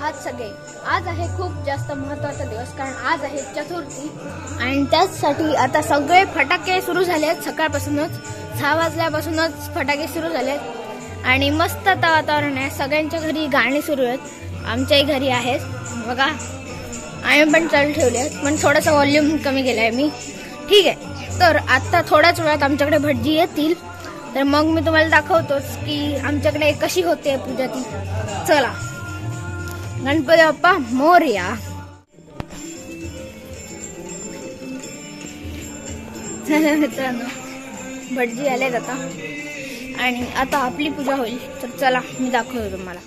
आहात सगळे? आज आहे खूप जास्त महत्त्वाचा दिवस, कारण आज आहे चतुर्थी आणि त्याचसाठी आता सगळे फटाके सुरू झाले आहेत. सकाळपासूनच 6 वाजल्यापासूनच फटाके सुरू झालेत आणि मस्त आता वातावरण आहे. सगळ्यांच्या घरी गाणी सुरू आहेत, आमच्याही घरी आहेत बघा. आम्ही पण चालू ठेवले आहेत, पण थोडासा व्हॉल्यूम कमी केला आहे मी. ठीक आहे, तर आता थोड्याच वेळात आमच्याकडे भटजी येतील, तर मग मी तुम्हाला दाखवतोच की आमच्याकडे कशी होते पूजा ती. चला, गणपती बाप्पा मोरया. मित्रांनो, भटजी आलेत आता आणि आता आपली पूजा होईल. तर चला, मी दाखवतो तुम्हाला.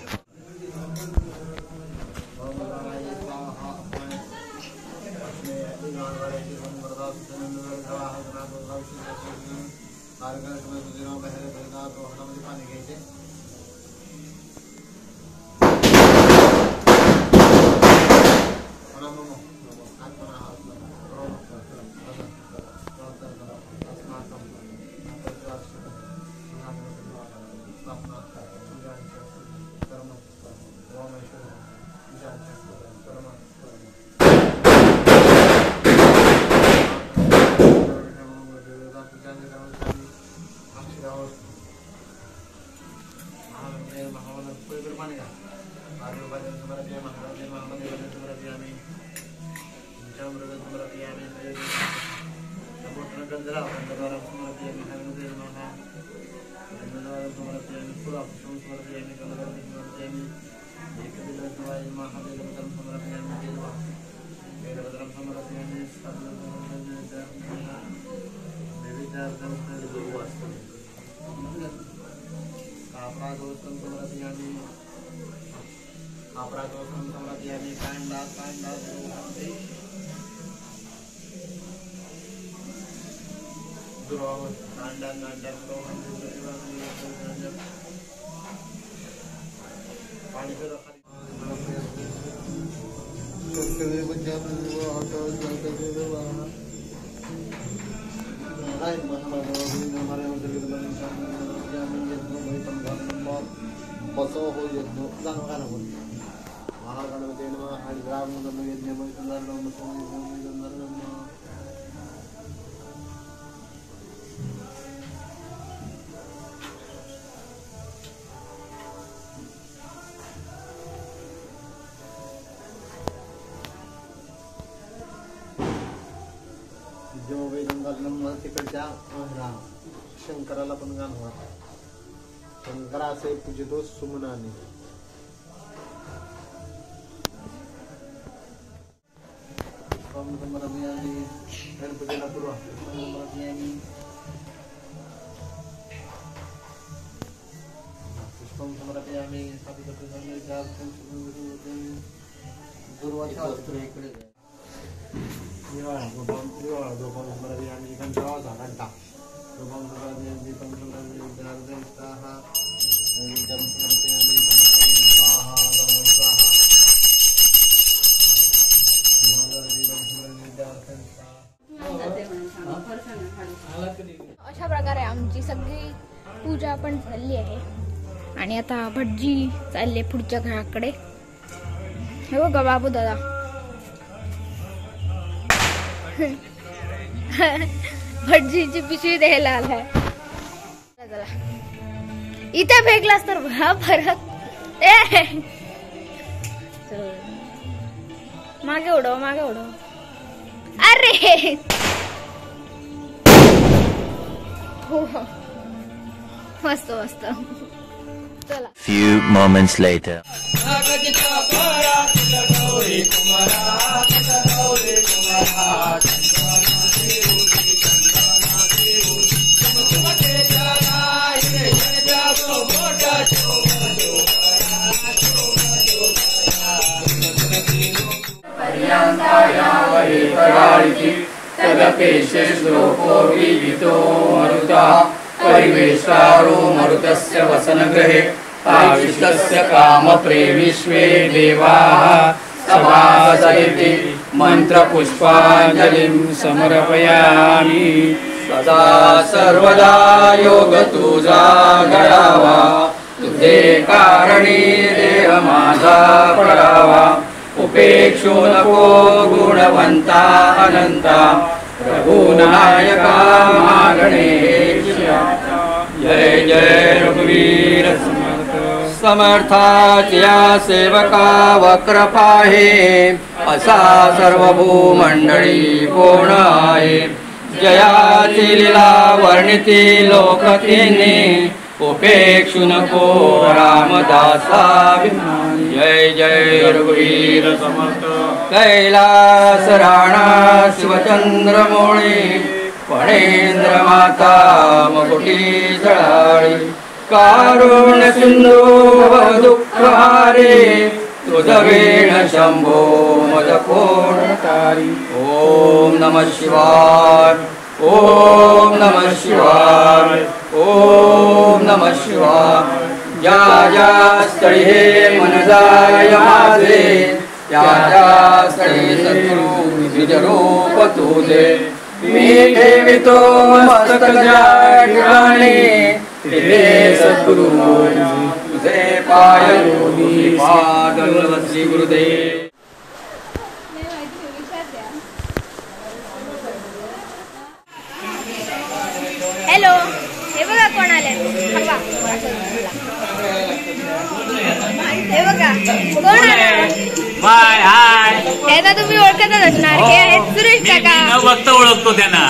जो वेदंगात तिकडच्या शंकराला पण गाणं शंकरा असे पूजितो सुमनाने. गणपतीला पूर्वा पुष्पम समर्पयामि इकडे घंटा अशा प्रकारे आमची सगळी पूजा पण झाली आहे आणि आता भटजी चालले पुढच्या घराकडे. हे बघा बाबू दादा भटजीची पिशवी द्यायला आलाय. चला, इथे फेकलास तर परत मागे उडव, मागे उडव. अरे हो, मस्त मस्त. चला. Few moments later. परिवेष्टारो मरुतस्य वसनगृहे आविष्टस्य कामप्रेविश्वे देवाः सभासयति मंत्रपुष्पाञ्जलिं समर्पयामि. सदा सर्वदा योग तुझा घडावा, तुझे कारणी देव देह माझा पडावा उपेक्षू नको गुणवंता अनंता रघुनायका गणेश जय जय रघुवीर समर्थाच्या सेवका वक्र पाहे असा सर्व भूमंडळी कोण आहे जयाची लीला वर्णिती लोकतीने उपेक्षु नको रामदासा जय जय रघुवीर समर्थ कैलास राणा शिवचंद्र मोळे फणेंद्र माता मुकुटी जळाळी कारुण्य सिंधू भव दुःख हारे तुझ वेण शंभो मद कोण तारी ओम नमः शिवाय ओम नमः शिवाय ओम नमः शिवाय ज्या ज्या स्थळी हे मन जाय माझे त्या त्या स्थळी सद्गुरु निज रूप तुझे मी ठेवितो मस्तक ज्या ठिकाणी तिथे सद्गुरु तुझे पाय पाद श्री गुरुदेव हॅलो हे बघा कोण आले हे बघा कोण आले बाय हाय हे तर तुम्ही ओळखतच असणार हे आहेत सुरेश मी काका न बघता ओळखतो त्यांना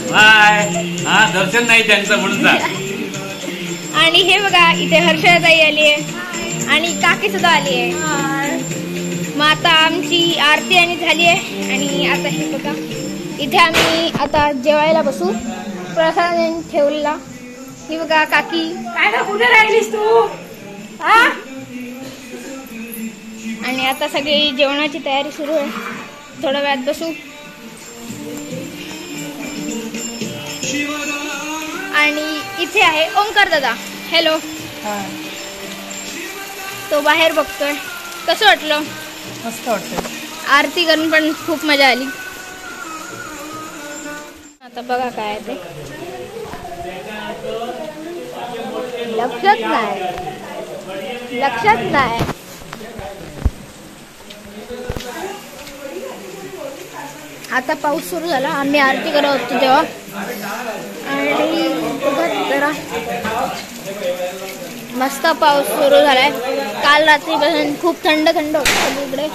बाय हा दर्शन नाही त्यांचं म्हणून जा आणि हे बघा इथे हर्षदाताई आली आहे आणि काकी सुद्धा आली आहे मग आता आमची आरती आणि झाली आहे आणि आता हे बघा इथे आम्ही आता जेवायला बसू प्रसाद ठेवलेला ही बघा काकी काय ना कुठे राहिलीस तू हा आणि आता सगळी जेवणाची तयारी सुरू आहे थोड्या वेळात बसू आणि इथे आहे ओंकार दादा हॅलो तो बाहेर बघतोय कसं वाटलं मस्त वाटतं आरती करून पण खूप मजा आली आता बघा काय आहे ते लक्षात नाही आता पाऊस सुरू झाला आम्ही आरती करत होतो तेव्हा आणि जरा मस्त पाऊस सुरू झालाय काल रात्रीपासून खूप थंड थंड होतं सगळीकडे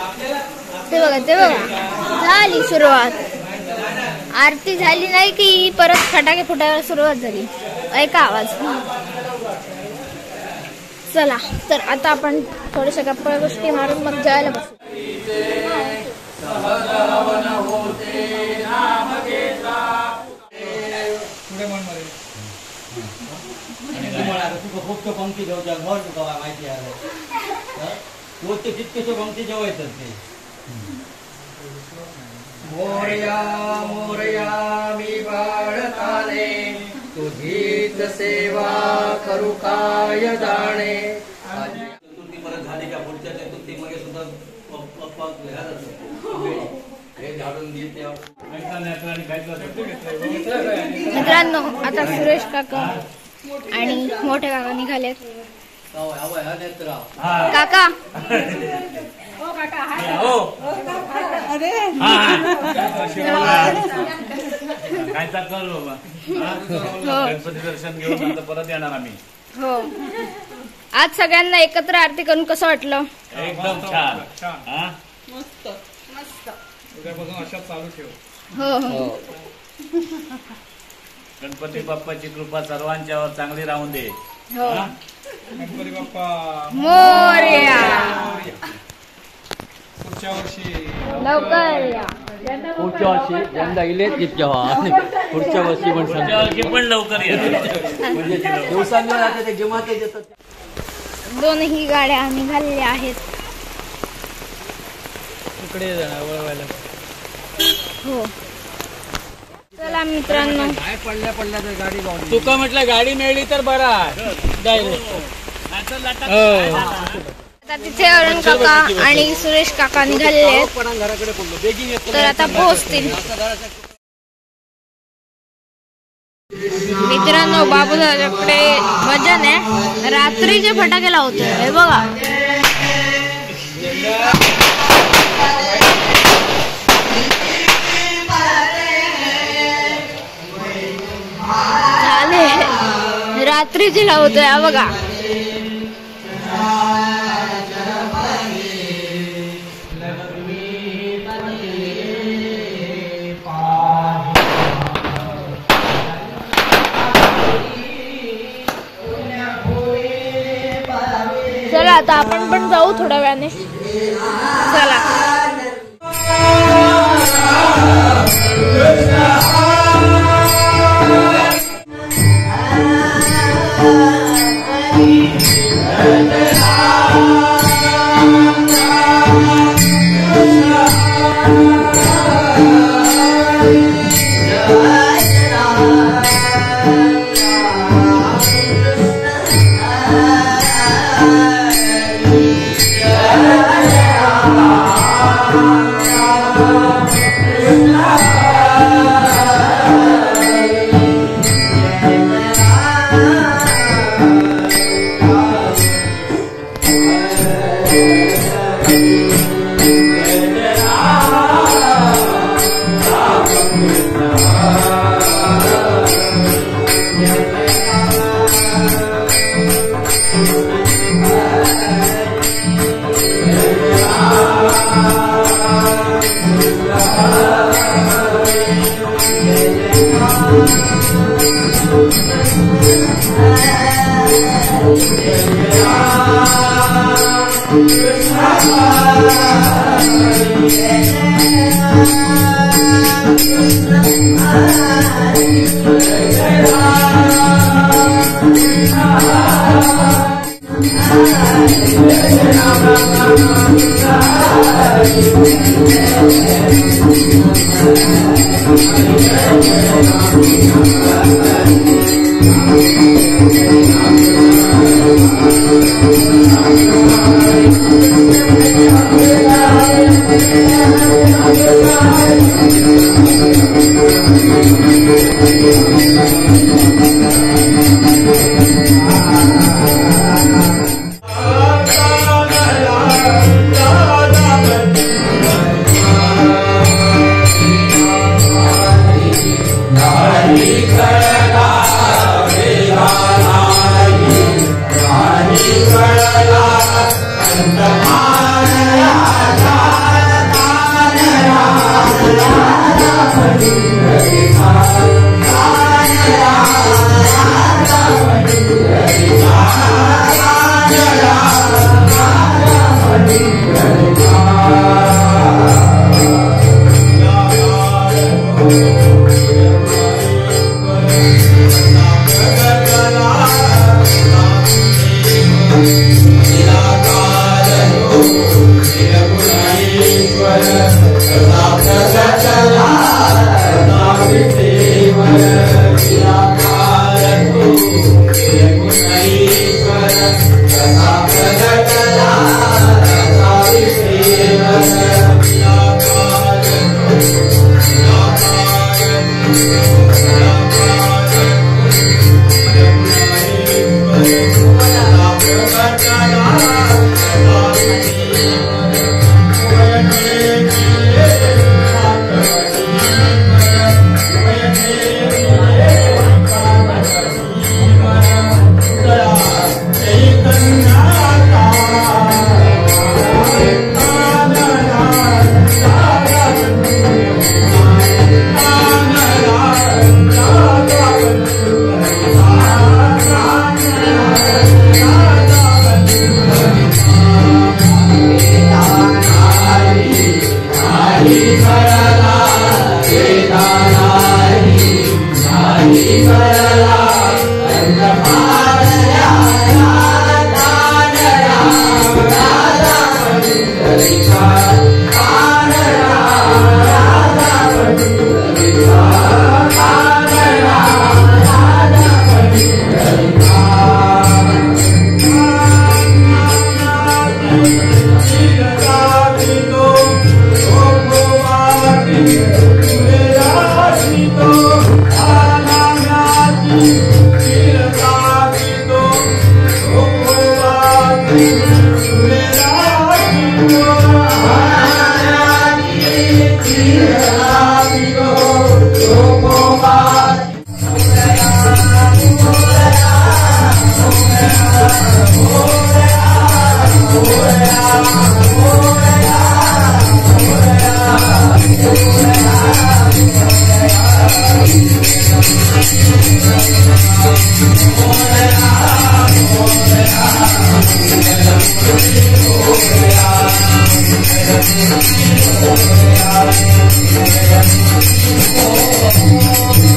ते बघा झाली सुरुवात आरती झाली नाही की परत फटाके फुटायला सुरुवात झाली ऐका आवाज चला तर आता आपण थोड्याशा गप्पा गोष्टी मारून मग जायला बसू खूप पंक्ती जेवच्या घर तुका माहिती आहे रोज ते कितकेशे पंक्ती जेवायचं ते मोरया मोरया मी बाळताने तुझीच सेवा करू काय जाणे चतुर्थी परत झाली का पुढच्या चतुर्थीमध्ये सुद्धा पप्पा हे झाडून देते मित्रांनो आता सुरेश काका आणि मोठे काका निघालेत काका काय कर बाबा गणपती दर्शन घेऊन आता परत येणार आम्ही हो आज सगळ्यांना एकत्र आरती करून कसं वाटलं एकदम छान हा उद्यापासून अशाच चालू ठेव हो गणपती बाप्पाची कृपा सर्वांच्यावर चांगली राहून दे हो गणपती बाप्पा मोरया पुढच्या वर्षी लवकर या पुढच्या वर्षी यंदा इलेच जितक्या पुढच्या वर्षी पण पुढच्या वर्षी पण लवकर येते म्हणजे दिवसांवर आता ते जेव्हा ते देतात दोनही गाड्या निघालेल्या आहेत इकडे जाणार वळवायला हो चला मित्रांनो काय पडल्या तर गाडी जाऊन तुका म्हटलं गाडी मिळली तर बरा आता तिथे अरुण काका आणि सुरेश काका निघालेले आहेत घराकडे पडलो बेगिंग येतो तर आता पोहोचतील मित्रांनो बाबू दादाकडे भजन आहे रात्रीचे फटाके लावतोय हे बघा झाले रात्रीची लावतोय हा बघा. चला आता आपण पण जाऊ थोड्या वेळाने. चला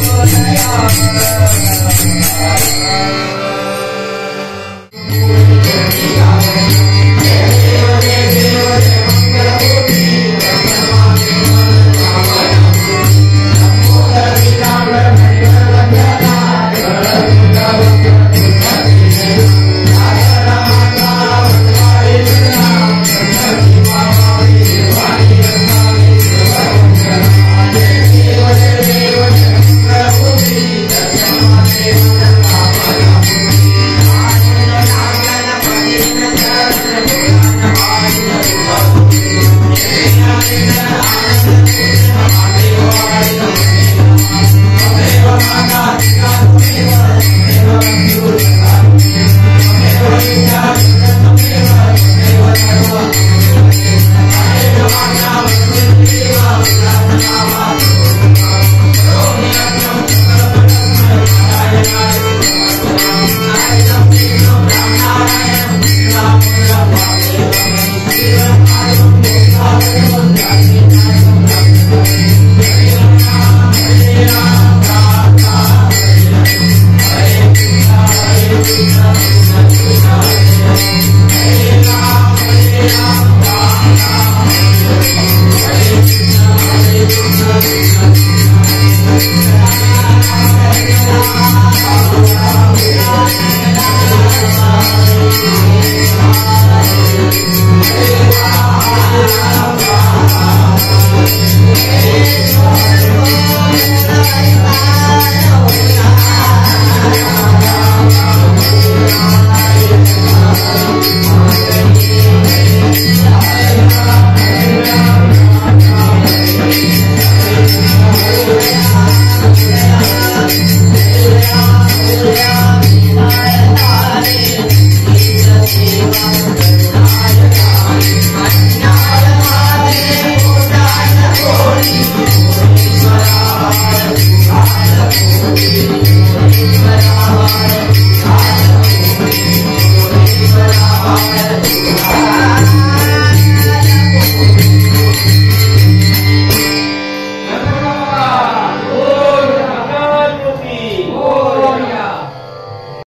मोरया